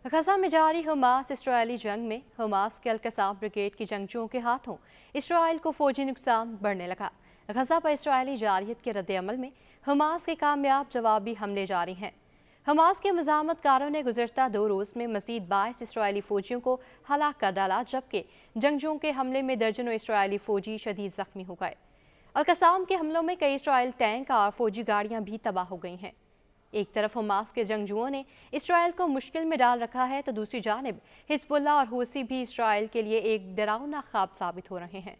गजा में जारी Hamas Israeli जंग में हमास के अल-कसाम ब्रिगेड की जंगजुओं के हाथों इसराइल को फौजी नुकसान बढ़ने लगा। गजा पर इसराइली जारहियत के रद्द-ए-अमल में हमास के कामयाब जवाबी हमले जारी हैं। हमास के मज़ाहमतकारों ने गुज़श्ता 2 रोज़ में मज़ीद 22 इसराइली फ़ौजियों को हलाक कर डाला, जबकि जंगजुओं के हमले में दर्जनों इसराइली फ़ौजी शदीद ज़ख्मी हो गए। अल-कसाम के हमलों में कई इसराइल टैंक और फ़ौजी गाड़ियाँ भी तबाह हो गई हैं। एक तरफ हमास के जंगजुओं ने इसराइल को मुश्किल में डाल रखा है, तो दूसरी जानिब हिज़्बुल्लाह और हूसी भी इसराइल के लिए एक डरावना ख्वाब साबित हो रहे हैं।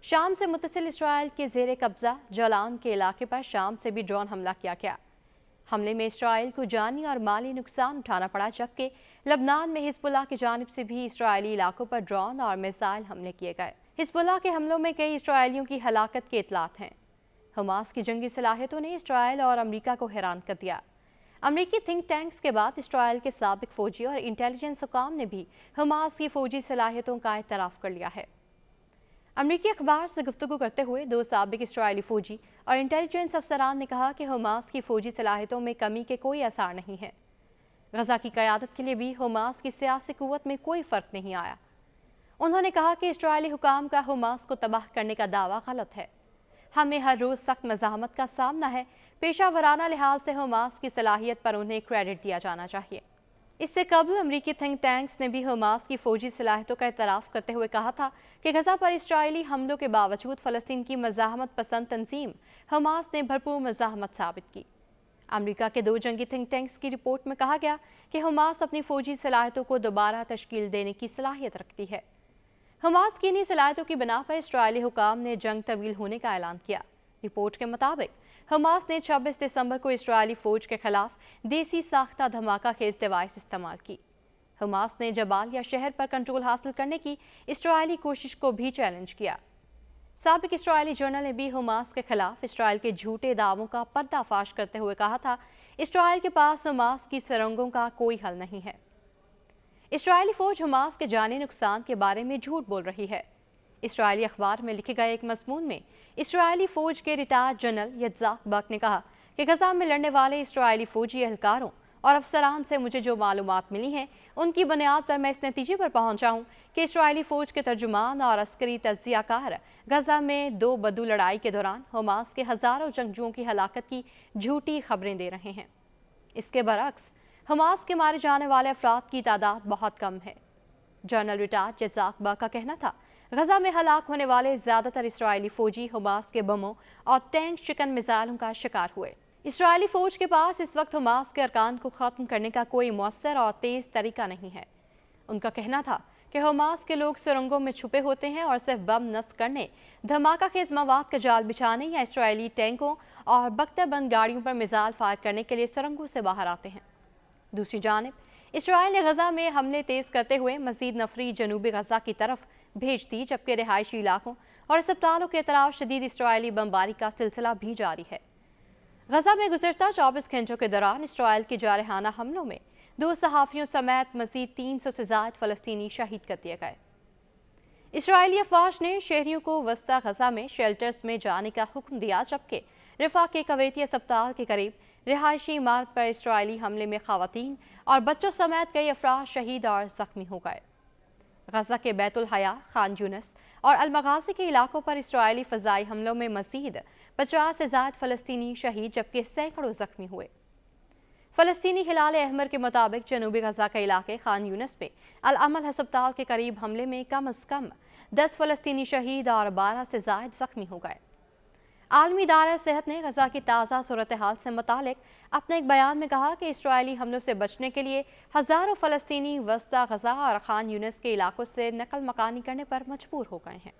शाम से मुत्तसिल इसराइल के ज़ेरे कब्ज़ा जौलान के इलाके पर शाम से भी ड्रोन हमला किया गया। हमले में इसराइल को जानी और माली नुकसान उठाना पड़ा, जबकि लबनान में हिज़्बुल्लाह की जानिब से भी इसराइली इलाकों पर ड्रोन और मिसाइल हमले किए गए। हिज़्बुल्लाह के हमलों में कई इसराइलियों की हलाकत के इतलात हैं। हमास की जंगी सलाहियतों ने इसराइल और अमरीका को हैरान कर दिया। अमरीकी थिंक टैंक्स के बाद इसराइल के साबिक फौजी और इंटेलिजेंस हुकाम ने भी हमास की फौजी सलाहियतों का एतराफ़ कर लिया है। अमरीकी अखबार से गुफ्तगू करते हुए 2 साबिक इसराइली फौजी और इंटेलिजेंस अफसरान ने कहा कि हमास की फौजी सलाहियतों में कमी के कोई आसार नहीं है। गजा की क़यादत के लिए भी हमास की सियासी क़ुव्वत में कोई फ़र्क नहीं आया। उन्होंने कहा कि इसराइली हुकाम का हमास को तबाह करने का दावा गलत है। हमें हर रोज़ सख्त मज़ाहमत का सामना है। पेशा वराना लिहाज से हमास की सलाहियत पर उन्हें क्रेडिट दिया जाना चाहिए। इससे कबल अमरीकी थिंक टैंक्स ने भी हमास की फौजी सलाहियतों का एतराफ़ करते हुए कहा था कि गजा पर इसराइली हमलों के बावजूद फ़लस्तीन की मज़ाहमत पसंद तंजीम हमास ने भरपूर मज़ाहमत साबित की। अमरीका के 2 जंगी थिंक टैंक्स की रिपोर्ट में कहा गया कि हमास अपनी फौजी सलाहियतों को दोबारा तश्कील देने की सलाहियत रखती है। हमास की इन्हीं सलाहियतों की बिना पर इसराइली हुकाम ने जंग तवील होने का ऐलान किया। रिपोर्ट के मुताबिक हमास ने 26 दिसंबर को इसराइली फ़ौज के खिलाफ देसी साख्ता धमाका खेज डिवाइस इस्तेमाल की। हमास ने जबालिया शहर पर कंट्रोल हासिल करने की इसराइली कोशिश को भी चैलेंज किया। साबिक इसराइली जर्नल ने भी हमास के खिलाफ इसराइल के झूठे दावों का पर्दाफाश करते हुए कहा था, इसराइल के पास हमास की सुरंगों का कोई हल नहीं है। इसराइली फ़ौज हमास के जानी नुकसान के बारे में झूठ बोल रही है। इसराइली अखबार में लिखे गए एक मज़मून में इसराइली फ़ौज के रिटायर्ड जनरल यत्ज़ाक बक ने कहा कि गजा में लड़ने वाले इसराइली फ़ौजी एहलकारों और अफसरान से मुझे जो मालूमात मिली हैं, उनकी बुनियाद पर मैं इस नतीजे पर पहुंचा हूं कि इसराइली फ़ौज के तर्जुमान और अस्करी तज्ज़ियाकार गजा में 2 बदू लड़ाई के दौरान हमास के हज़ारों जंगजुओं की हलाकत की झूठी खबरें दे रहे हैं। इसके बरक्स हमास के मारे जाने वाले अफराद की तादाद बहुत कम है। जनरल रिटायर्ड यत्ज़ाक बक का कहना था, गजा में हलाक होने वाले ज़्यादातर इसराइली फ़ौजी हमास के बमों और टैंक शिकन मिसाइलों का शिकार हुए। इसराइली फ़ौज के पास इस वक्त हमास के अरकान को ख़त्म करने का कोई मौसर और तेज़ तरीका नहीं है। उनका कहना था कि हमास के लोग सुरंगों में छुपे होते हैं और सिर्फ बम नस्ब करने, धमाका खेज मवाद का जाल बिछाने या इसराइली टैंकों और बख्तरबंद गाड़ियों पर मिसाइल फायर करने के लिए सुरंगों से बाहर आते हैं। दूसरी जानिब इसराइल ने गजा में हमले तेज़ करते हुए मज़ीद नफरी जनूबी गजा की तरफ भेज दी, जबकि रिहायशी इलाकों और अस्पतालों के तरफ शदीद इसराइली बमबारी का सिलसिला भी जारी है। गजा में गुज़श्ता 24 घंटों के दौरान इसराइल के जारहाना हमलों में 2 सहाफ़ियों समेत मज़ीद 300 से ज़ायद फ़लस्तीनी शहीद कर दिए गए। इसराइली अफवाज ने शहरियों को वस्ता गजा में शेल्टर्स में जाने का हुक्म दिया, जबकि रिफा के कवैती अस्पताल के करीब रिहायशी इमारत पर इसराइली हमले में ख़वातीन और बच्चों समेत कई अफराद शहीद और ज़ख्मी हो गए। गजा के बैतुल हया, खान यूनिस और अल-मगाज़ी के इलाकों पर इसराइली फ़ज़ाई हमलों में मज़ीद 50 से ज़ायद फ़लस्तीनी शहीद, जबकि सैकड़ों ज़ख्मी हुए। फ़लस्तीनी हिलाल अहमर के मुताबिक जनूबी गजा के इलाके खान यूनिस में अल-अमल अस्पताल के करीब हमले में कम अज़ कम 10 फ़लस्तीनी शहीद और 12 से ज़ायद ज़ख्मी हो गए। आलमी इदारा सेहत ने गजा की ताज़ा सूरत हाल से मुतालिक अपने एक बयान में कहा कि इसराइली हमलों से बचने के लिए हज़ारों फ़लस्तीनी वस्ता गजा और खान यूनिस के इलाकों से नकल मकानी करने पर मजबूर हो गए हैं।